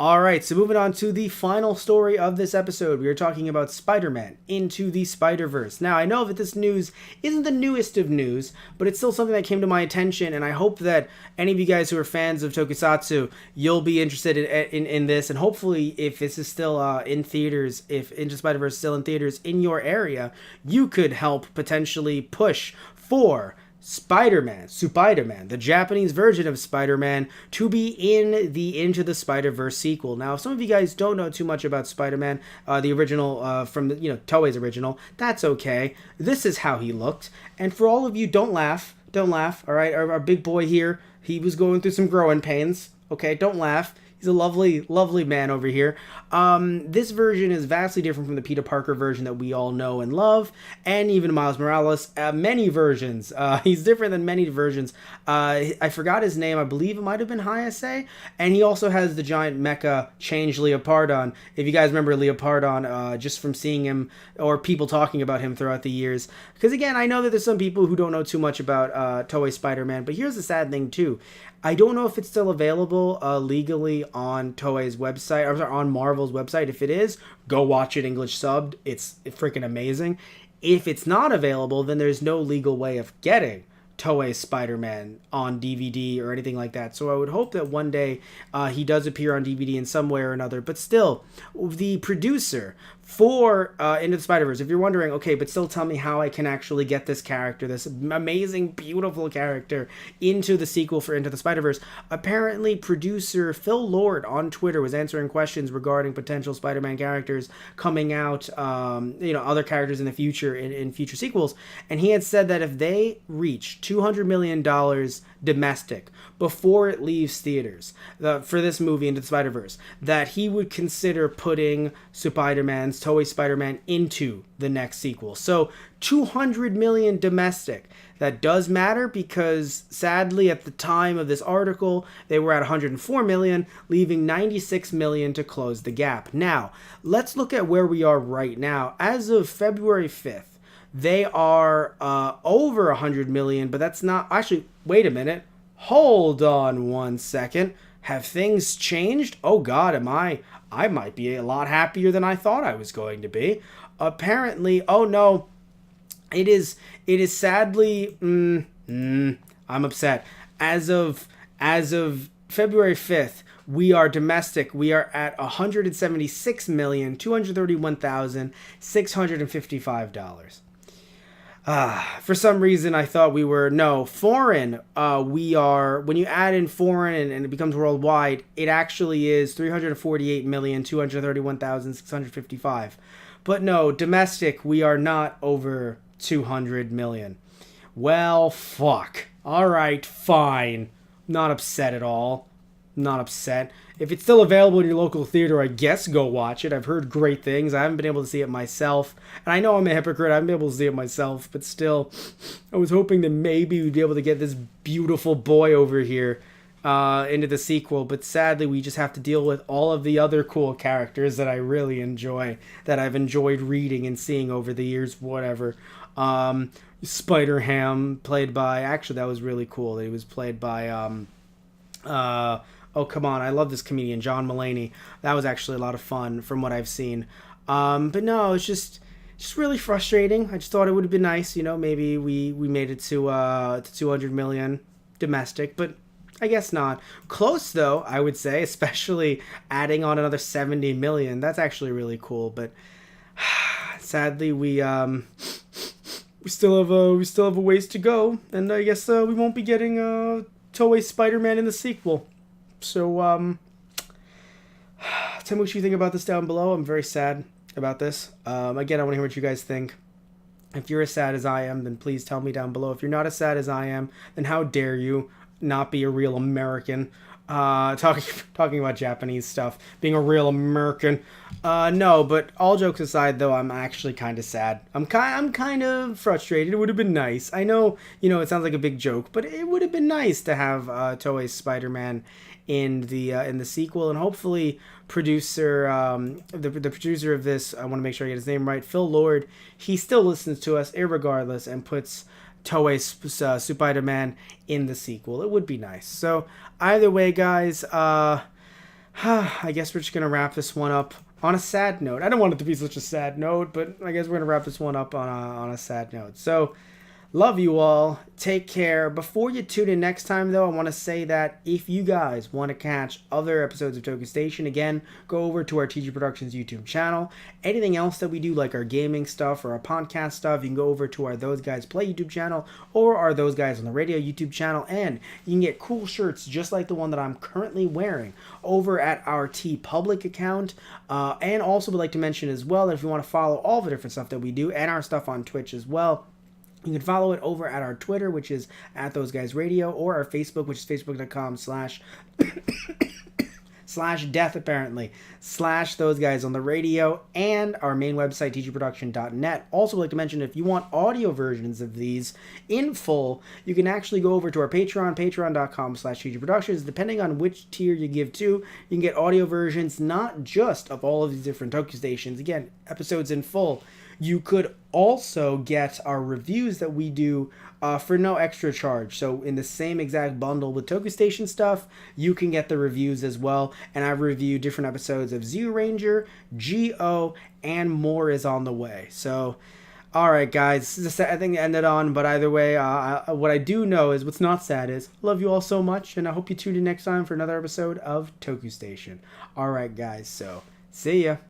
Alright, so moving on to the final story of this episode, we are talking about Spider-Man Into the Spider-Verse. Now, I know that this news isn't the newest of news, but it's still something that came to my attention, and I hope that any of you guys who are fans of Tokusatsu, you'll be interested in this, and hopefully, if this is still in theaters, if Into Spider-Verse is still in theaters in your area, you could help potentially push for Spider-Man, Supaida-Man, the Japanese version of Spider-Man, to be in the Into the Spider-Verse sequel. Now, if some of you guys don't know too much about Spider-Man, the original from the, Toei's original, that's okay. This is how he looked. And for all of you, don't laugh. Don't laugh, all right? Our big boy here, he was going through some growing pains. Okay, don't laugh. He's a lovely, lovely man over here. This version is vastly different from the Peter Parker version that we all know and love, and even Miles Morales. Many versions. He's different than many versions. I forgot his name. I believe it might have been Hayase. And he also has the giant mecha change Leopardon. If you guys remember Leopardon, just from seeing him or people talking about him throughout the years. Because again, I know that there's some people who don't know too much about Toei Spider-Man, but here's the sad thing too. I don't know if it's still available legally on Toei's website, or on Marvel's website. If it is, go watch it English subbed. It's freaking amazing. If it's not available, then there's no legal way of getting Toei Spider-Man on DVD or anything like that. So I would hope that one day he does appear on DVD in some way or another. But still, the producer for Into the Spider-Verse, if you're wondering, okay, but still tell me how I can actually get this character, this amazing, beautiful character, into the sequel for Into the Spider-Verse, apparently producer Phil Lord on Twitter was answering questions regarding potential Spider-Man characters coming out, other characters in the future, in future sequels, and he had said that if they reach $200 million domestic before it leaves theaters for this movie Into the Spider-Verse, that he would consider putting Toei Spider-Man into the next sequel. So 200 million domestic. That does matter because sadly at the time of this article they were at 104 million, leaving 96 million to close the gap. Now let's look at where we are right now. As of February 5th, they are over 100 million, but that's not actually. Wait a minute, hold on one second. Have things changed? Oh God, I might be a lot happier than I thought I was going to be. Apparently, oh no, it is sadly, I'm upset. As of February 5th, we are domestic. We are at $176,231,655. For some reason I thought we were, no, foreign, we are, when you add in foreign and it becomes worldwide, it actually is 348,231,655. But no, domestic, we are not over 200 million. Well, fuck. Alright, fine. Not upset at all. Not upset. If it's still available in your local theater, I guess go watch it. I've heard great things. I haven't been able to see it myself. And I know I'm a hypocrite. I haven't been able to see it myself. But still, I was hoping that maybe we'd be able to get this beautiful boy over here into the sequel. But sadly, we just have to deal with all of the other cool characters that I really enjoy, that I've enjoyed reading and seeing over the years, whatever. Spider-Ham, played by... Actually, that was really cool. He was played by... oh, come on. I love this comedian, John Mulaney. That was actually a lot of fun from what I've seen. But no, it's just really frustrating. I just thought it would have been nice, maybe we made it to 200 million domestic, but I guess not. Close, though, I would say, especially adding on another 70 million. That's actually really cool, but sadly, we still have a ways to go, and I guess we won't be getting Toei Spider-Man in the sequel. So, tell me what you think about this down below. I'm very sad about this. Again, I want to hear what you guys think. If you're as sad as I am, then please tell me down below. If you're not as sad as I am, then how dare you not be a real American? Talking about Japanese stuff, being a real American. No, but all jokes aside, though, I'm actually kind of sad. I'm kind of frustrated. It would have been nice. I know, it sounds like a big joke, but it would have been nice to have Toei's Spider-Man in the sequel, and hopefully the producer of this, I want to make sure I get his name right, Phil Lord, he still listens to us irregardless and puts Toei's Supaida-Man in the sequel. It would be nice. So either way, guys, I guess we're just gonna wrap this one up on a sad note. I don't want it to be such a sad note, but I guess we're gonna wrap this one up on a sad note. So, love you all. Take care. Before you tune in next time, though, I want to say that if you guys want to catch other episodes of Toku Station, again, go over to our TG Productions YouTube channel. Anything else that we do, like our gaming stuff or our podcast stuff, you can go over to our Those Guys Play YouTube channel or our Those Guys on the Radio YouTube channel, and you can get cool shirts just like the one that I'm currently wearing over at our T Public account. And also would like to mention as well that if you want to follow all the different stuff that we do and our stuff on Twitch as well, you can follow it over at our Twitter, which is at Those Guys Radio, or our Facebook, which is facebook.com//death apparently /Those Guys on the Radio, and our main website, tgproduction.net. Also, like to mention, if you want audio versions of these in full, you can actually go over to our Patreon, patreon.com/tgproductions. Depending on which tier you give to, you can get audio versions, not just of all of these different Toku stations, again, episodes in full. You could also get our reviews that we do for no extra charge. So in the same exact bundle with Toku Station stuff, you can get the reviews as well. And I review different episodes of Zero Ranger, G.O., and more is on the way. So, all right, guys, this is a sad thing to end it on. But either way, what I do know is what's not sad is I love you all so much. And I hope you tune in next time for another episode of Toku Station. All right, guys, so see ya.